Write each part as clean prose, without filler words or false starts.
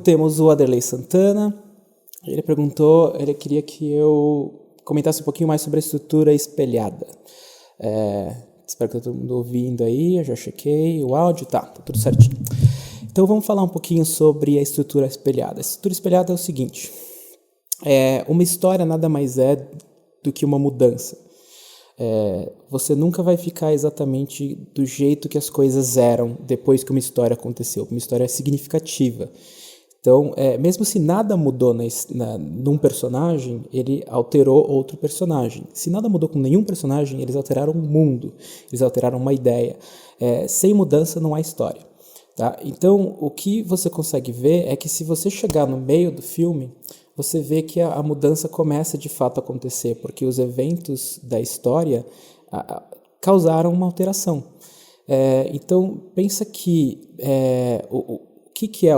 Temos o Aderley Santana. Ele perguntou, ele queria que eu comentasse um pouquinho mais sobre a estrutura espelhada. Espero que todo mundo ouvindo aí, eu já chequei o áudio, tá tudo certinho. Então vamos falar um pouquinho sobre a estrutura espelhada. A estrutura espelhada é o seguinte, uma história nada mais é do que uma mudança. Você nunca vai ficar exatamente do jeito que as coisas eram depois que uma história aconteceu. Uma história significativa. Então, mesmo se nada mudou num personagem, ele alterou outro personagem. Se nada mudou com nenhum personagem, eles alteraram um mundo, eles alteraram uma ideia. Sem mudança não há história. Tá? Então, o que você consegue ver é que se você chegar no meio do filme, você vê que a mudança começa de fato a acontecer, porque os eventos da história causaram uma alteração. Então, pensa que o que é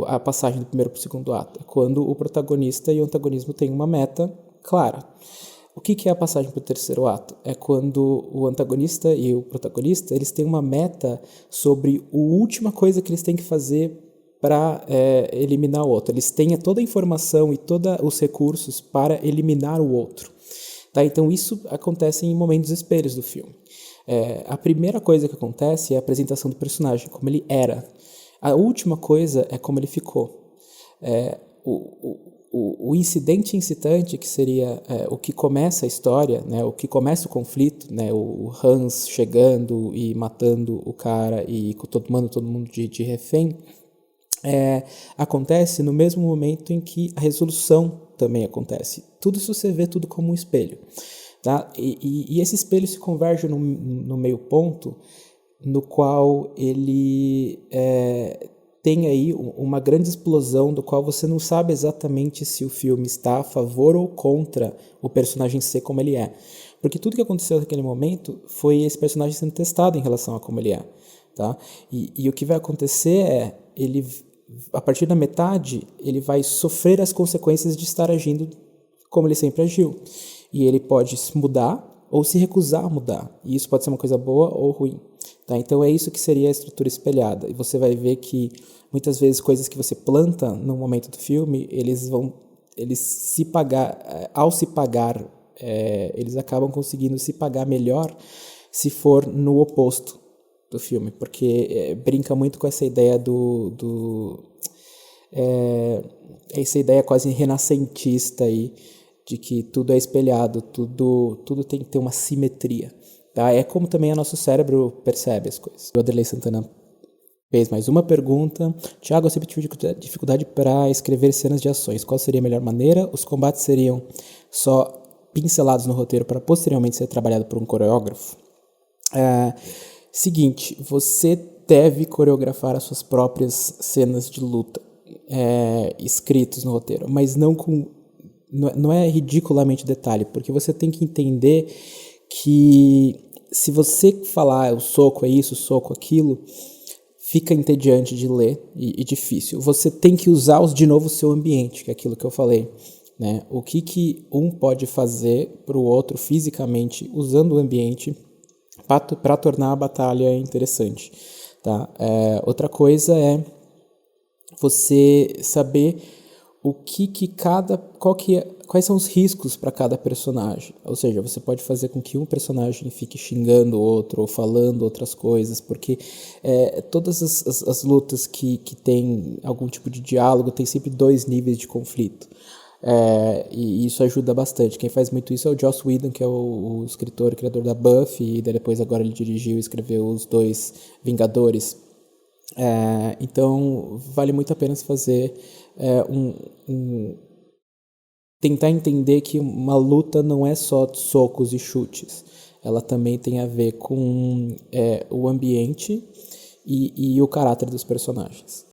a passagem do primeiro para o segundo ato? É quando o protagonista e o antagonismo têm uma meta clara. O que é a passagem para o terceiro ato? É quando o antagonista e o protagonista eles têm uma meta sobre a última coisa que eles têm que fazer para eliminar o outro. Eles têm toda a informação e todos os recursos para eliminar o outro. Tá? Então isso acontece em momentos espelhos do filme. A primeira coisa que acontece é a apresentação do personagem, como ele era. A última coisa é como ele ficou. O incidente incitante, que seria o que começa a história, né, o que começa o conflito, né, o Hans chegando e matando o cara e tomando todo mundo de refém, acontece no mesmo momento em que a resolução também acontece. Tudo isso você vê tudo como um espelho. Tá? E esse espelho se converge no meio ponto, no qual ele tem aí uma grande explosão, do qual você não sabe exatamente se o filme está a favor ou contra o personagem ser como ele é. Porque tudo que aconteceu naquele momento foi esse personagem sendo testado em relação a como ele é. Tá? E o que vai acontecer ele, a partir da metade, ele vai sofrer as consequências de estar agindo como ele sempre agiu. E ele pode se mudar ou se recusar a mudar. E isso pode ser uma coisa boa ou ruim. Tá? Então é isso que seria a estrutura espelhada. E você vai ver que muitas vezes coisas que você planta no momento do filme, ao se pagar, eles acabam conseguindo se pagar melhor se for no oposto do filme, porque brinca muito com essa ideia essa ideia quase renascentista aí, de que tudo é espelhado, tudo tem que ter uma simetria. Tá? É como também o nosso cérebro percebe as coisas. O Aderley Santana fez mais uma pergunta. Tiago, eu sempre tive dificuldade para escrever cenas de ações. Qual seria a melhor maneira? Os combates seriam só pincelados no roteiro para posteriormente ser trabalhado por um coreógrafo? Seguinte, você deve coreografar as suas próprias cenas de luta escritos no roteiro, mas não é ridiculamente detalhe, porque você tem que entender que se você falar o soco é isso, o soco aquilo, fica entediante de ler e difícil. Você tem que usar de novo o seu ambiente, que é aquilo que eu falei. Né? O que um pode fazer para o outro fisicamente usando o ambiente para tornar a batalha interessante. Tá? Outra coisa é você saber quais são os riscos para cada personagem. Ou seja, você pode fazer com que um personagem fique xingando o outro ou falando outras coisas, porque todas as lutas que tem algum tipo de diálogo tem sempre 2 níveis de conflito. E isso ajuda bastante. Quem faz muito isso é o Joss Whedon, que é o escritor e criador da Buffy, e depois agora ele dirigiu e escreveu os 2 Vingadores. Então vale muito a pena se fazer tentar entender que uma luta não é só socos e chutes, ela também tem a ver com o ambiente e o caráter dos personagens.